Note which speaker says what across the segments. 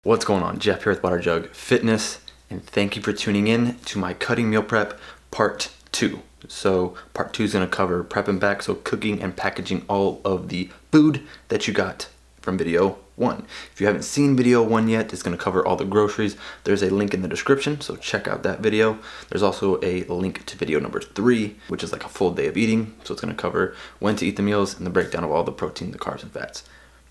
Speaker 1: What's going on? Jeff here with Water Jug Fitness, and thank you for tuning in to my cutting meal prep part 2. So part 2 is going to cover prep and pack, so cooking and packaging all of the food that you got from video 1. If you haven't seen video 1 yet, it's going to cover all the groceries. There's a link in the description, so check out that video. There's also a link to video number 3, which is like a full day of eating. So it's going to cover when to eat the meals and the breakdown of all the protein, the carbs, and fats.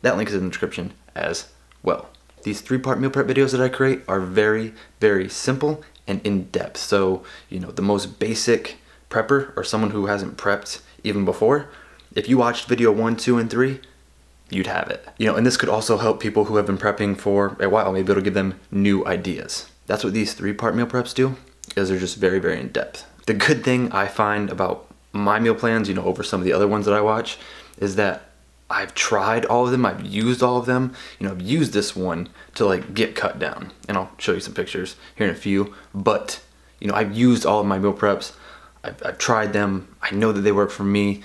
Speaker 1: That link is in the description as well. These 3-part meal prep videos that I create are very, very simple and in-depth. So, the most basic prepper or someone who hasn't prepped even before, if you watched video 1, 2, and 3, you'd have it. And this could also help people who have been prepping for a while. Maybe it'll give them new ideas. That's what these 3-part meal preps do, is they're just very, very in-depth. The good thing I find about my meal plans, over some of the other ones that I watch, is that I've tried all of them, I've used all of them. I've used this one to get cut down, and I'll show you some pictures here in a few, but I've used all of my meal preps. I've tried them. I know that they work for me.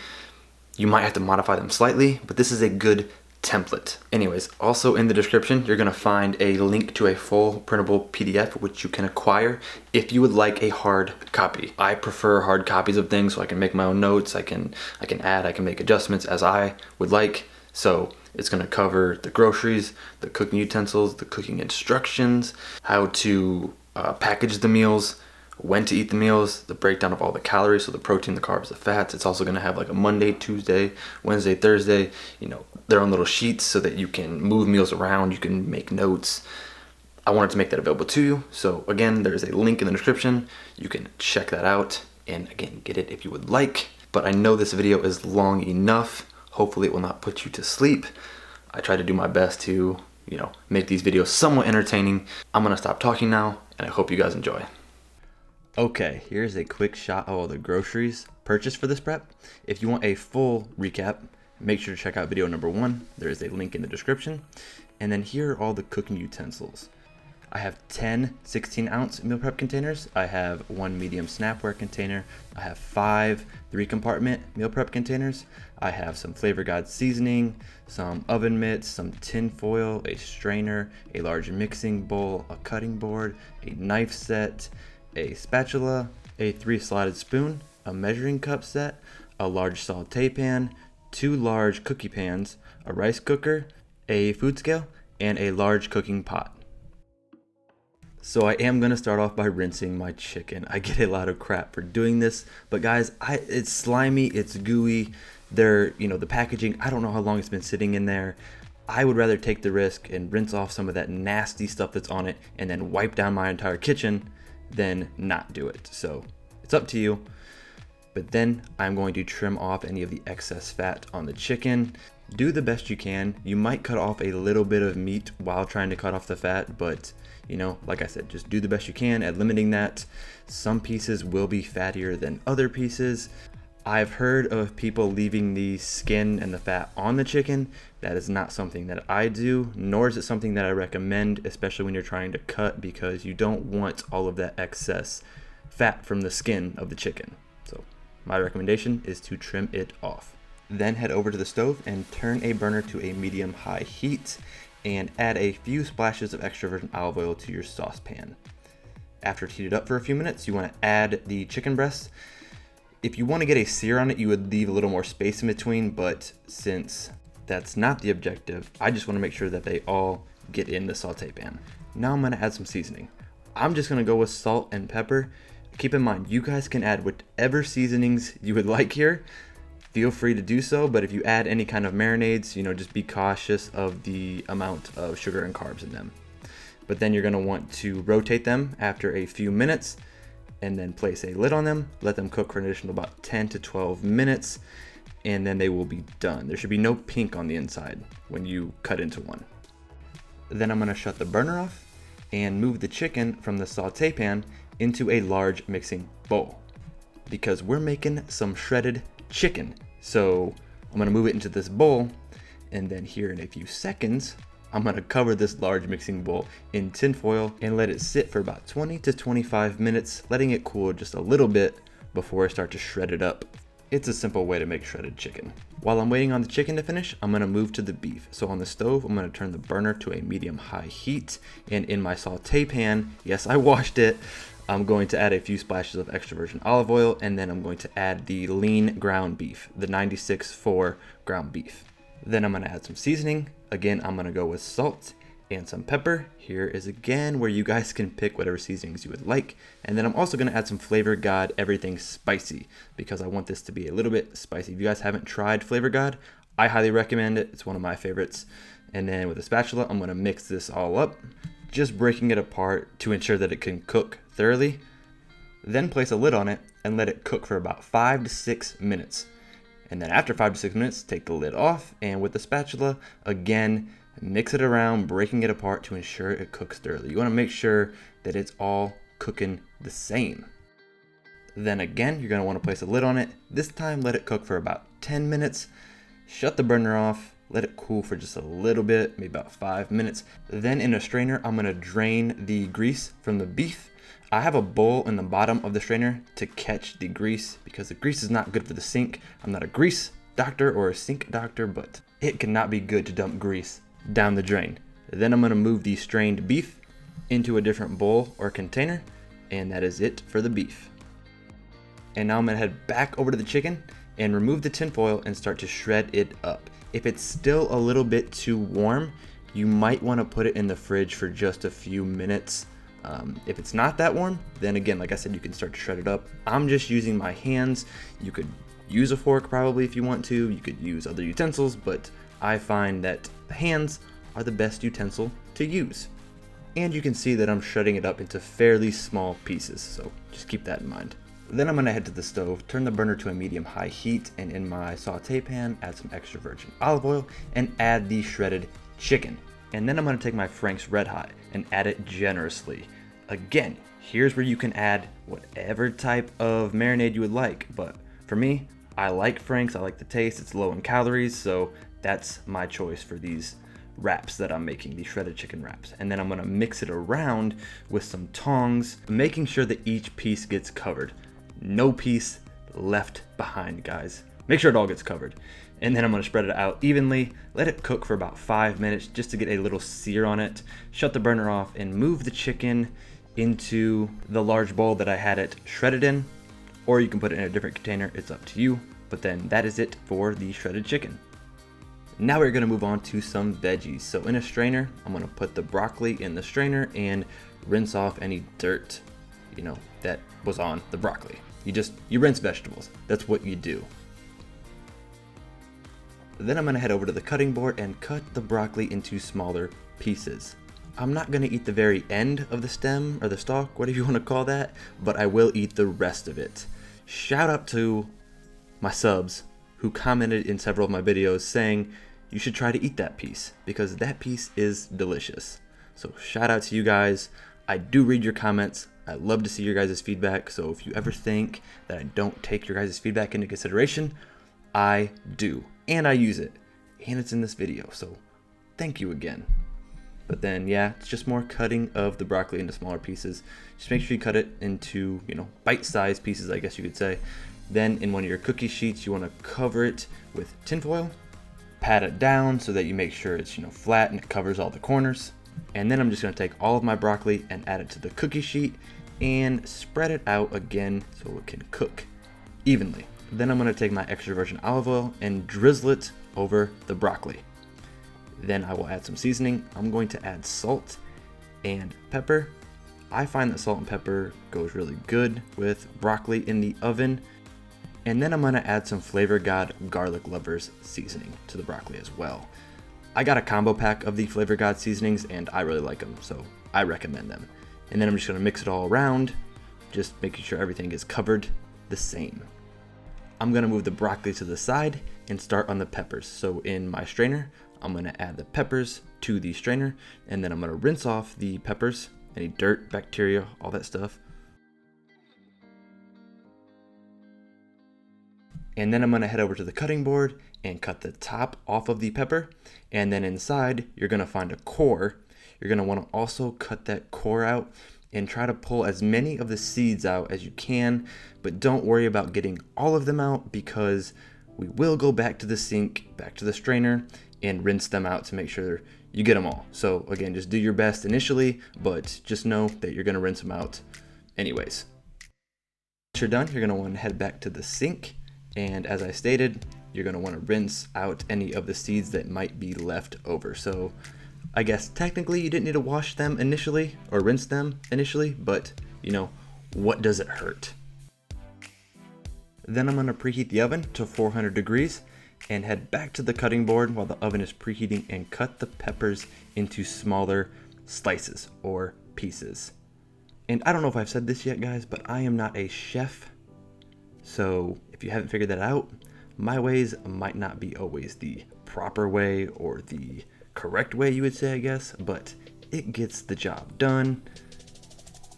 Speaker 1: You might have to modify them slightly, but this is a good template. Anyways, also in the description, you're gonna find a link to a full printable PDF, which you can acquire if you would like a hard copy. I prefer hard copies of things so I can make my own notes. I can add, I can make adjustments as I would like. So it's gonna cover the groceries, the cooking utensils, the cooking instructions, how to package the meals, when to eat the meals, the breakdown of all the calories, so the protein, the carbs, the fats. It's also gonna have a Monday, Tuesday, Wednesday, Thursday, their own little sheets so that you can move meals around, you can make notes. I wanted to make that available to you. So again, there's a link in the description. You can check that out and again, get it if you would like. But I know this video is long enough. Hopefully it will not put you to sleep. I try to do my best to, make these videos somewhat entertaining. I'm gonna stop talking now and I hope you guys enjoy. Okay, here's a quick shot of all the groceries purchased for this prep. If you want a full recap, make sure to check out video number 1. There is a link in the description. And then here are all the cooking utensils. I have 10 16-ounce meal prep containers. I have 1 medium snapware container. I have 5 3-compartment meal prep containers. I have some Flavor God seasoning, some oven mitts, some tin foil, a strainer, a large mixing bowl, a cutting board, a knife set, a spatula, a 3-slotted spoon, a measuring cup set, a large saute pan, 2 large cookie pans, a rice cooker, a food scale, and a large cooking pot. So I am going to start off by rinsing my chicken. I get a lot of crap for doing this, but guys, it's slimy, it's gooey. The packaging, I don't know how long it's been sitting in there. I would rather take the risk and rinse off some of that nasty stuff that's on it and then wipe down my entire kitchen than not do it. So it's up to you. But then I'm going to trim off any of the excess fat on the chicken. Do the best you can. You might cut off a little bit of meat while trying to cut off the fat, but like I said, just do the best you can at limiting that. Some pieces will be fattier than other pieces. I've heard of people leaving the skin and the fat on the chicken. That is not something that I do, nor is it something that I recommend, especially when you're trying to cut, because you don't want all of that excess fat from the skin of the chicken. So my recommendation is to trim it off. Then head over to the stove and turn a burner to a medium-high heat and add a few splashes of extra virgin olive oil to your saucepan. After it's heated up for a few minutes, you want to add the chicken breasts. If you want to get a sear on it, you would leave a little more space in between, but since that's not the objective, I just want to make sure that they all get in the saute pan. Now I'm going to add some seasoning. I'm just going to go with salt and pepper. Keep in mind, you guys can add whatever seasonings you would like here. Feel free to do so, but if you add any kind of marinades, just be cautious of the amount of sugar and carbs in them. But then you're going to want to rotate them after a few minutes and then place a lid on them, let them cook for an additional about 10 to 12 minutes, and then they will be done. There should be no pink on the inside when you cut into one. Then I'm gonna shut the burner off and move the chicken from the saute pan into a large mixing bowl because we're making some shredded chicken. So I'm gonna move it into this bowl, and then here in a few seconds, I'm gonna cover this large mixing bowl in tin foil and let it sit for about 20 to 25 minutes, letting it cool just a little bit before I start to shred it up. It's a simple way to make shredded chicken. While I'm waiting on the chicken to finish, I'm gonna move to the beef. So on the stove, I'm gonna turn the burner to a medium-high heat, and in my saute pan, yes, I washed it, I'm going to add a few splashes of extra virgin olive oil, and then I'm going to add the lean ground beef, the 96.4 ground beef. Then I'm gonna add some seasoning. Again, I'm gonna go with salt and some pepper. Here is again where you guys can pick whatever seasonings you would like. And then I'm also gonna add some Flavor God Everything Spicy because I want this to be a little bit spicy. If you guys haven't tried Flavor God, I highly recommend it. It's one of my favorites. And then with a spatula, I'm gonna mix this all up, just breaking it apart to ensure that it can cook thoroughly. Then place a lid on it and let it cook for about 5 to 6 minutes. And then after 5 to 6 minutes, take the lid off, and with the spatula, again, mix it around, breaking it apart to ensure it cooks thoroughly. You wanna make sure that it's all cooking the same. Then again, you're gonna wanna place a lid on it. This time, let it cook for about 10 minutes. Shut the burner off, let it cool for just a little bit, maybe about 5 minutes. Then in a strainer, I'm gonna drain the grease from the beef. I have a bowl in the bottom of the strainer to catch the grease because the grease is not good for the sink. I'm not a grease doctor or a sink doctor, but it cannot be good to dump grease down the drain. Then I'm gonna move the strained beef into a different bowl or container, and that is it for the beef. And now I'm gonna head back over to the chicken and remove the tinfoil and start to shred it up. If it's still a little bit too warm, you might wanna put it in the fridge for just a few minutes. If it's not that warm, then again, like I said, you can start to shred it up. I'm just using my hands. You could use a fork probably if you want to. You could use other utensils, but I find that the hands are the best utensil to use. And you can see that I'm shredding it up into fairly small pieces, so just keep that in mind. Then I'm gonna head to the stove, turn the burner to a medium-high heat, and in my saute pan, add some extra virgin olive oil and add the shredded chicken. And then I'm gonna take my Frank's Red Hot and add it generously. Again, here's where you can add whatever type of marinade you would like, but for me, I like Frank's, I like the taste, it's low in calories, so that's my choice for these wraps that I'm making, these shredded chicken wraps. And then I'm gonna mix it around with some tongs, making sure that each piece gets covered. No piece left behind, guys. Make sure it all gets covered. And then I'm gonna spread it out evenly, let it cook for about 5 minutes just to get a little sear on it. Shut the burner off and move the chicken into the large bowl that I had it shredded in, or you can put it in a different container, it's up to you. But then that is it for the shredded chicken. Now we're gonna move on to some veggies. So in a strainer, I'm gonna put the broccoli in the strainer and rinse off any dirt, that was on the broccoli. You rinse vegetables, that's what you do. Then I'm gonna head over to the cutting board and cut the broccoli into smaller pieces. I'm not gonna eat the very end of the stem or the stalk, whatever you wanna call that, but I will eat the rest of it. Shout out to my subs who commented in several of my videos saying you should try to eat that piece because that piece is delicious. So shout out to you guys. I do read your comments. I love to see your guys' feedback. So if you ever think that I don't take your guys' feedback into consideration, I do. And I use it. And it's in this video. So thank you again. But then, yeah, it's just more cutting of the broccoli into smaller pieces. Just make sure you cut it into, bite-sized pieces, I guess you could say. Then in one of your cookie sheets, you want to cover it with tinfoil. Pat it down so that you make sure it's, flat and it covers all the corners. And then I'm just going to take all of my broccoli and add it to the cookie sheet and spread it out again so it can cook evenly. Then I'm going to take my extra virgin olive oil and drizzle it over the broccoli. Then I will add some seasoning. I'm going to add salt and pepper. I find that salt and pepper goes really good with broccoli in the oven. And then I'm gonna add some Flavor God Garlic Lovers seasoning to the broccoli as well. I got a combo pack of the Flavor God seasonings and I really like them, so I recommend them. And then I'm just gonna mix it all around, just making sure everything is covered the same. I'm gonna move the broccoli to the side and start on the peppers. So in my strainer, I'm gonna add the peppers to the strainer, and then I'm gonna rinse off the peppers, any dirt, bacteria, all that stuff. And then I'm gonna head over to the cutting board and cut the top off of the pepper. And then inside, you're gonna find a core. You're gonna wanna also cut that core out and try to pull as many of the seeds out as you can, but don't worry about getting all of them out because we will go back to the sink, back to the strainer, and rinse them out to make sure you get them all. So again, just do your best initially, but just know that you're gonna rinse them out anyways. Once you're done, you're gonna wanna head back to the sink, and as I stated, you're gonna wanna rinse out any of the seeds that might be left over. So I guess technically you didn't need to wash them initially or rinse them initially, but you know, what does it hurt? Then I'm gonna preheat the oven to 400 degrees and head back to the cutting board while the oven is preheating and cut the peppers into smaller slices or pieces. And I don't know if I've said this yet, guys, but I am not a chef. So if you haven't figured that out, my ways might not be always the proper way or the correct way, you would say, I guess, but it gets the job done.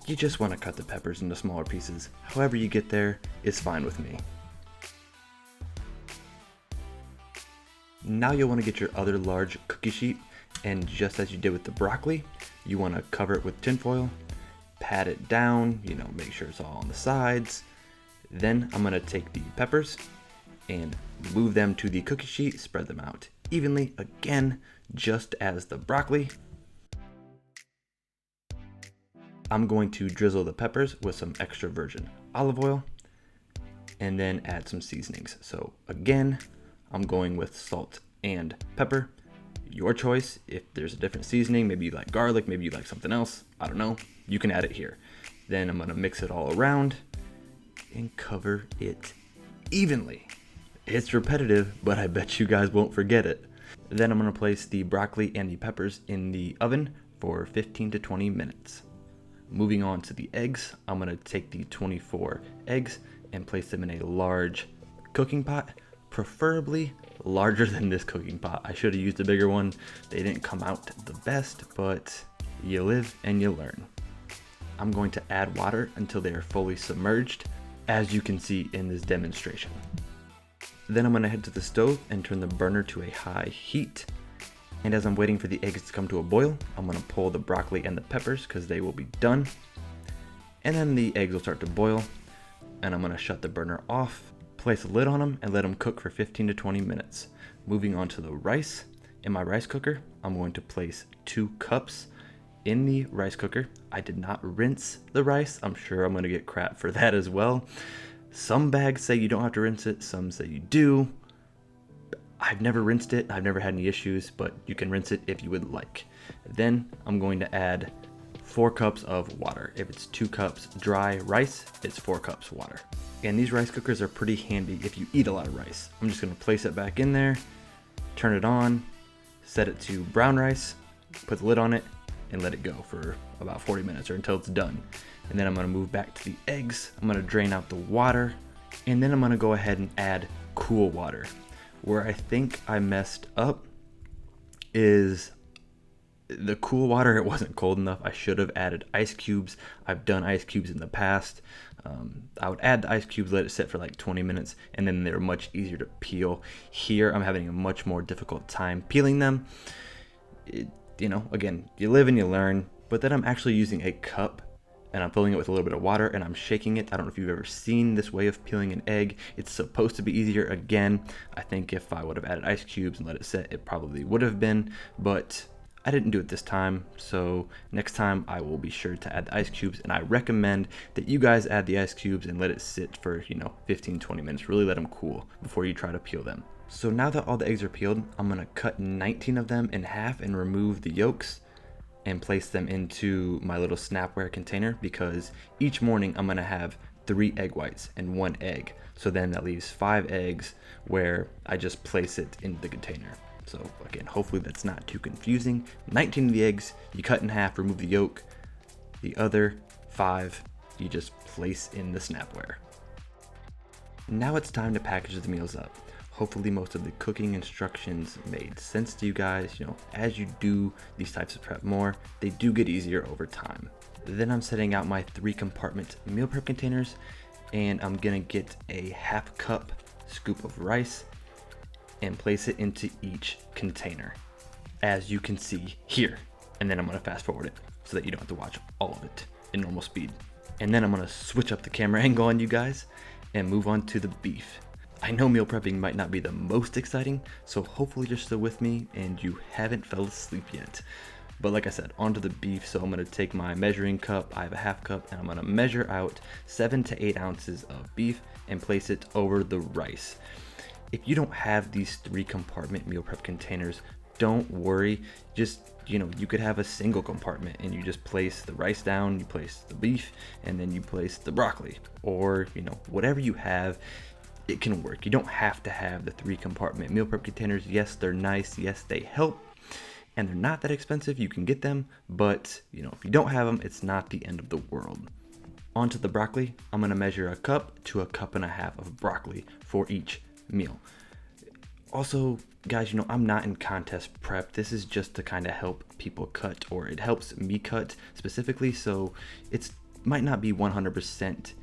Speaker 1: You just want to cut the peppers into smaller pieces. However you get there is fine with me. Now you'll want to get your other large cookie sheet, and just as you did with the broccoli, you want to cover it with tinfoil, pat it down, make sure it's all on the sides. Then I'm going to take the peppers and move them to the cookie sheet, spread them out evenly, again, just as the broccoli. I'm going to drizzle the peppers with some extra virgin olive oil and then add some seasonings. So again, I'm going with salt and pepper. Your choice. If there's a different seasoning, maybe you like garlic, maybe you like something else, I don't know, you can add it here. Then I'm gonna mix it all around and cover it evenly. It's repetitive, but I bet you guys won't forget it. Then I'm gonna place the broccoli and the peppers in the oven for 15 to 20 minutes. Moving on to the eggs, I'm gonna take the 24 eggs and place them in a large cooking pot, preferably larger than this cooking pot. I should have used a bigger one. They didn't come out the best, but you live and you learn. I'm going to add water until they are fully submerged, as you can see in this demonstration. Then I'm gonna head to the stove and turn the burner to a high heat. And as I'm waiting for the eggs to come to a boil, I'm gonna pull the broccoli and the peppers because they will be done. And then the eggs will start to boil, and I'm gonna shut the burner off, place a lid on them, and let them cook for 15 to 20 minutes. Moving on to the rice. In my rice cooker, I'm going to place 2 cups in the rice cooker. I did not rinse the rice. I'm sure I'm gonna get crap for that as well. Some bags say you don't have to rinse it, some say you do. I've never rinsed it, I've never had any issues, but you can rinse it if you would like. Then I'm going to add 4 cups of water. If it's 2 cups dry rice, it's 4 cups water. And these rice cookers are pretty handy if you eat a lot of rice. I'm just gonna place it back in there, turn it on, set it to brown rice, put the lid on it, and let it go for about 40 minutes or until it's done. And then I'm gonna move back to the eggs. I'm gonna drain out the water, and then I'm gonna go ahead and add cool water. Where I think I messed up is the cool water. It wasn't cold enough. I should have added ice cubes. I've done ice cubes in the past. I would add the ice cubes, let it sit for like 20 minutes, and then they're much easier to peel. Here, I'm having a much more difficult time peeling them. Again, you live and you learn. But then I'm actually using a cup, and I'm filling it with a little bit of water, and I'm shaking it. I don't know if you've ever seen this way of peeling an egg. It's supposed to be easier. Again, I think if I would have added ice cubes and let it sit, it probably would have been, but I didn't do it this time. So next time I will be sure to add the ice cubes, and I recommend that you guys add the ice cubes and let it sit for 15-20 minutes. Really let them cool before you try to peel them. So now that all the eggs are peeled, I'm gonna cut 19 of them in half and remove the yolks and place them into my little Snapware container, because each morning I'm gonna have 3 egg whites and 1 egg. So then that leaves 5 eggs where I just place it in the container. So again, hopefully that's not too confusing. 19 of the eggs, you cut in half, remove the yolk. The other 5, you just place in the Snapware. Now it's time to package the meals up. Hopefully most of the cooking instructions made sense to you guys. As you do these types of prep more, they do get easier over time. Then I'm setting out my 3 compartment meal prep containers, and I'm gonna get a ½ cup scoop of rice and place it into each container, as you can see here. And then I'm gonna fast forward it so that you don't have to watch all of it. in normal speed. And then I'm gonna switch up the camera angle on you guys and move on to the beef. I know meal prepping might not be the most exciting, so hopefully you're still with me and you haven't fell asleep yet. But like I said, onto the beef. So I'm gonna take my measuring cup, I have a half cup, and I'm gonna measure out 7 to 8 ounces of beef and place it over the rice. If you don't have these 3-compartment meal prep containers, don't worry. Just, you could have a single compartment and you just place the rice down, you place the beef, and then you place the broccoli, or whatever you have. It can work. You don't have to have the 3-compartment meal prep containers. Yes, they're nice. Yes, they help. And they're not that expensive. You can get them. But, if you don't have them, it's not the end of the world. Onto the broccoli. I'm going to measure a cup to a cup and a half of broccoli for each meal. Also, guys, I'm not in contest prep. This is just to kind of help people cut, or it helps me cut specifically. So it might not be 100%,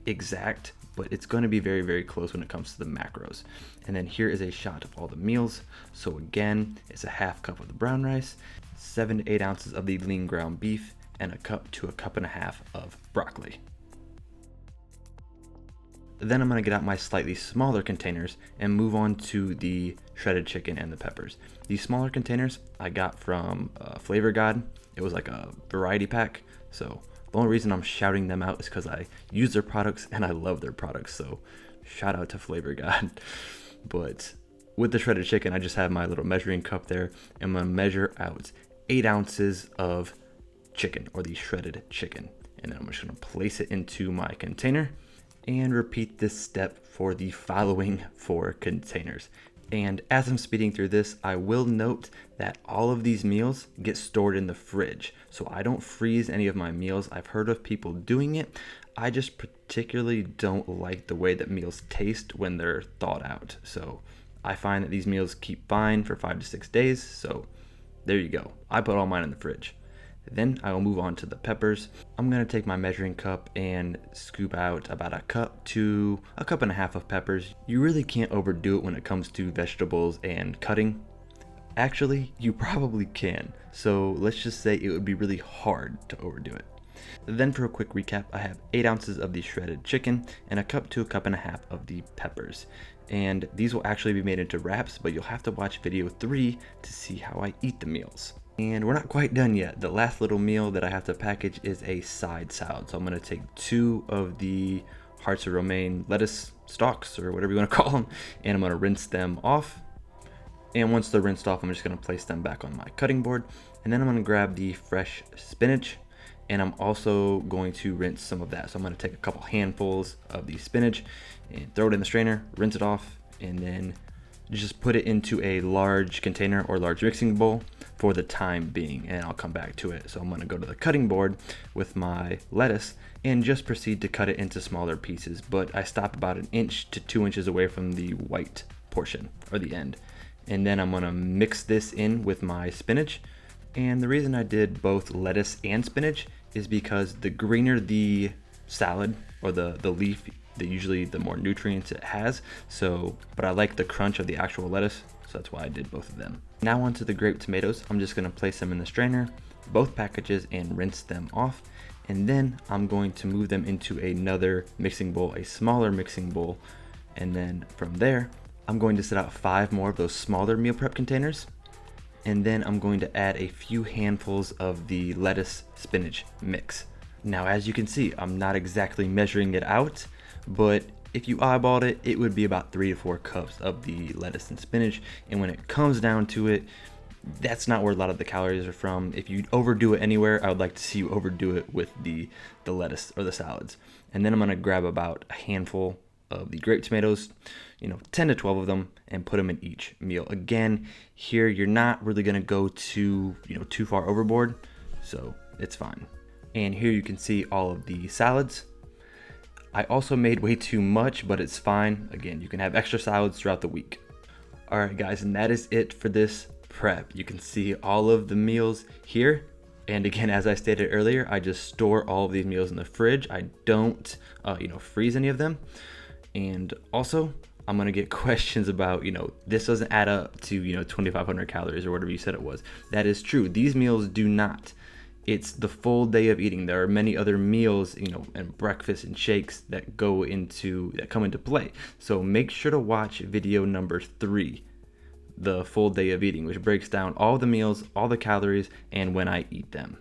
Speaker 1: exact, but it's going to be very, very close when it comes to the macros. And then here is a shot of all the meals. So again, it's a half cup of the brown rice, 7 to 8 ounces of the lean ground beef, and a cup to a cup and a half of broccoli. Then I'm going to get out my slightly smaller containers and move on to the shredded chicken and the peppers. These smaller containers I got from Flavor God. It was like a variety pack. So the only reason I'm shouting them out is because I use their products and I love their products. So shout out to Flavor God. But with the shredded chicken, I just have my little measuring cup there. And I'm going to measure out 8 ounces of chicken, or the shredded chicken. And then I'm just going to place it into my container and repeat this step for the following 4 containers. And as I'm speeding through this, I will note that all of these meals get stored in the fridge. So I don't freeze any of my meals. I've heard of people doing it. I just particularly don't like the way that meals taste when they're thawed out. So I find that these meals keep fine for 5 to 6 days. So there you go. I put all mine in the fridge. Then I will move on to the peppers. I'm going to take my measuring cup and scoop out about a cup to a cup and a half of peppers. You really can't overdo it when it comes to vegetables and cutting. Actually, you probably can. So let's just say it would be really hard to overdo it. Then for a quick recap, I have 8 ounces of the shredded chicken and a cup to a cup and a half of the peppers. And these will actually be made into wraps, but you'll have to watch video 3 to see how I eat the meals. And we're not quite done yet. The last little meal that I have to package is a side salad. So I'm going to take 2 of the hearts of romaine lettuce stalks, or whatever you want to call them, and I'm going to rinse them off. And once they're rinsed off, I'm just going to place them back on my cutting board. And then I'm going to grab the fresh spinach, and I'm also going to rinse some of that. So I'm going to take a couple handfuls of the spinach and throw it in the strainer, rinse it off, and then just put it into a large container or large mixing bowl for the time being, and I'll come back to it. So I'm going to go to the cutting board with my lettuce and just proceed to cut it into smaller pieces, but I stop about 1 inch to 2 inches away from the white portion, or the end. And then I'm going to mix this in with my spinach. And the reason I did both lettuce and spinach is because the greener the salad, or the leaf, usually the more nutrients it has. But I like the crunch of the actual lettuce, so that's why I did both of them. Now onto the grape tomatoes. I'm just going to place them in the strainer, both packages, and rinse them off. And then I'm going to move them into another mixing bowl, a smaller mixing bowl. And then from there, I'm going to set out 5 more of those smaller meal prep containers. And then I'm going to add a few handfuls of the lettuce spinach mix. Now, as you can see, I'm not exactly measuring it out, but if you eyeballed it, it would be about 3 to 4 cups of the lettuce and spinach. And when it comes down to it, that's not where a lot of the calories are from. If you overdo it anywhere, I would like to see you overdo it with the lettuce or the salads. And then I'm gonna grab about a handful of the grape tomatoes, 10 to 12 of them, and put them in each meal. Again, here you're not really gonna go too far overboard, so it's fine. And here you can see all of the salads. I also made way too much, but it's fine. Again, you can have extra salads throughout the week. All right, guys, and that is it for this prep. You can see all of the meals here. And again, as I stated earlier, I just store all of these meals in the fridge. I don't, freeze any of them. And also, I'm gonna get questions about, this doesn't add up to, 2,500 calories or whatever you said it was. That is true. These meals do not. it's the full day of eating. There are many other meals, and breakfast and shakes that come into play. So make sure to watch video number 3, the full day of eating, which breaks down all the meals, all the calories, and when I eat them.